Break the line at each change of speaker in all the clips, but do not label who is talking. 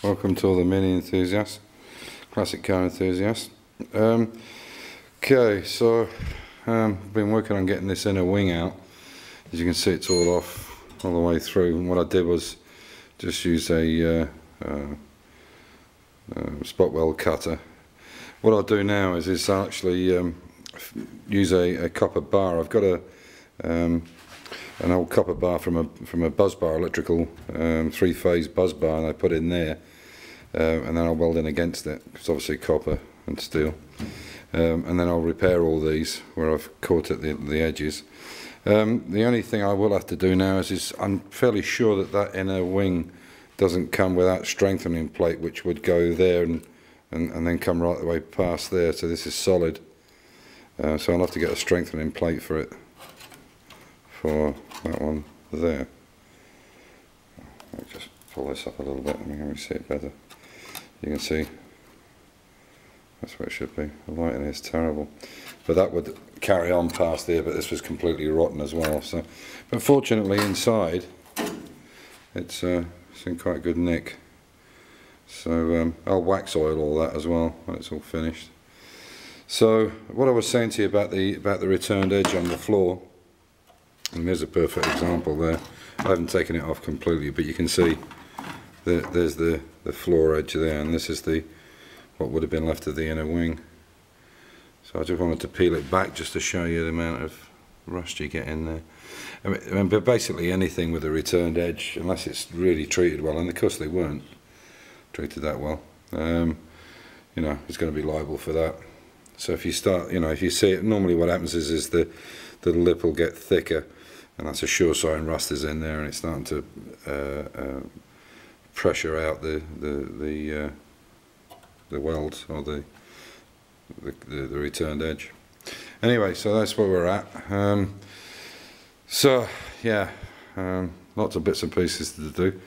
Welcome to all the Mini enthusiasts, classic car enthusiasts. Okay, so I've been working on getting this inner wing out. As you can see, it's all off all the way through, and what I did was just use a spot weld cutter. What I'll do now is I'll actually use a copper bar. I've got an old copper bar from a buzz bar, electrical three-phase buzz bar, and I put in there, and then I'll weld in against it. It's obviously copper and steel, and then I'll repair all these where I've caught at the edges. The only thing I will have to do now is I'm fairly sure that inner wing doesn't come with that strengthening plate, which would go there and then come right the way past there. So this is solid. So I'll have to get a strengthening plate for it, for that one there. I'll just pull this up a little bit and we see it better. You can see that's where it should be. The lighting is terrible, but that would carry on past there, but this was completely rotten as well. So, but fortunately inside it's in quite good nick. So I'll wax oil all that as well when it's all finished. So what I was saying to you about the returned edge on the floor, and there's a perfect example there. I haven't taken it off completely, but you can see there's the floor edge there, and this is what would have been left of the inner wing. So I just wanted to peel it back just to show you the amount of rust you get in there. I mean, but basically anything with a returned edge, unless it's really treated well, and of course they weren't treated that well, you know, it's going to be liable for that. So if you start, you know, if you see it, normally what happens is the lip will get thicker, and that's a sure sign rust is in there, and it's starting to pressure out the welds or the returned edge. Anyway, so that's where we're at. So yeah, lots of bits and pieces to do.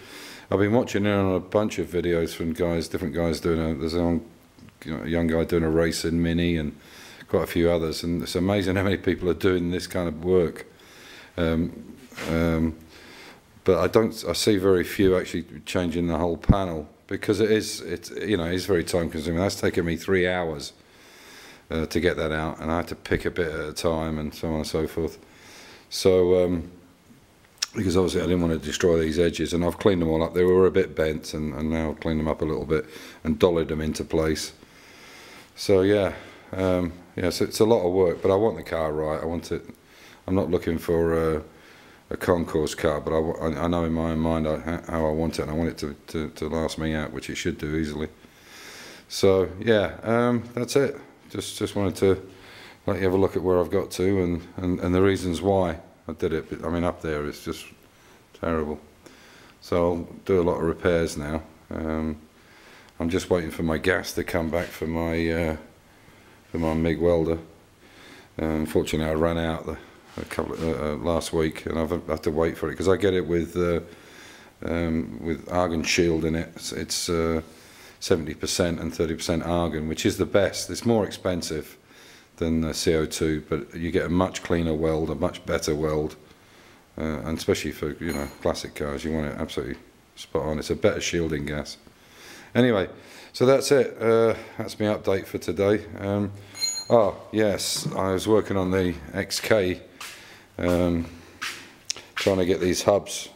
I've been watching on a bunch of videos from guys, different guys doing there's a young guy doing a racing Mini and quite a few others, and it's amazing how many people are doing this kind of work. But I see very few actually changing the whole panel, because it's very time consuming. That's taken me 3 hours to get that out, and I had to pick a bit at a time and so on and so forth. So because obviously I didn't want to destroy these edges, and I've cleaned them all up. They were a bit bent, and now I've cleaned them up a little bit and dollied them into place. So yeah, yeah, so it's a lot of work, but I want the car right. I want it. I'm not looking for a concourse car, but I know in my own mind how I want it, and I want it to last me out, which it should do easily. So yeah, that's it. Just wanted to let you have a look at where I've got to and the reasons why I did it. But I mean, up there it's just terrible. So I'll do a lot of repairs now. I'm just waiting for my gas to come back for my MIG welder. Unfortunately, I ran out last week, and I've had to wait for it, because I get it with argon shield in it. It's 70% and 30% argon, which is the best. It's more expensive than CO2, but you get a much cleaner weld, a much better weld, and especially for classic cars, you want it absolutely spot on. It's a better shielding gas. Anyway, so that's it. That's my update for today. Oh yes, I was working on the XK, trying to get these hubs,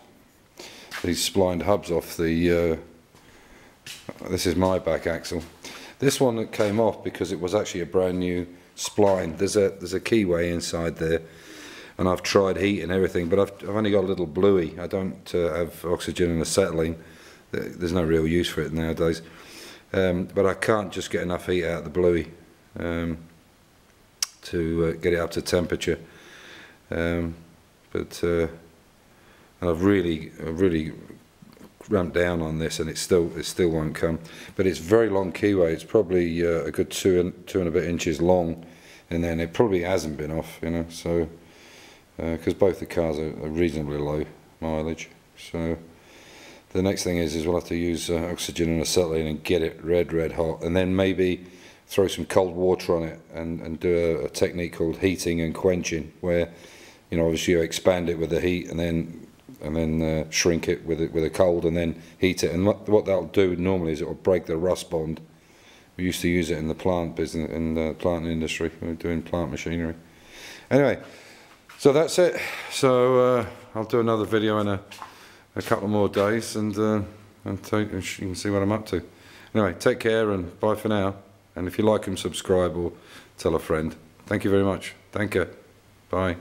these splined hubs off the. This is my back axle. This one that came off because it was actually a brand new spline. There's a keyway inside there, and I've tried heat and everything, but I've only got a little bluey. I don't have oxygen and acetylene. There's no real use for it nowadays. But I can't just get enough heat out of the bluey to get it up to temperature. And I've really ramped down on this, and it still won't come. But it's very long keyway. It's probably a good two and a bit inches long, and then it probably hasn't been off, So because both the cars are reasonably low mileage, so the next thing is we'll have to use oxygen and acetylene and get it red hot, and then maybe throw some cold water on it and do a technique called heating and quenching, where obviously you expand it with the heat and then then shrink it with a cold, and then heat it. And what that'll do normally is it will break the rust bond. We used to use it in the plant business, in the plant industry. We were doing plant machinery. Anyway, so that's it. So I'll do another video in a couple more days, and you can see what I'm up to. Anyway, take care and bye for now. And if you like them, subscribe or tell a friend. Thank you very much. Thank you. Bye.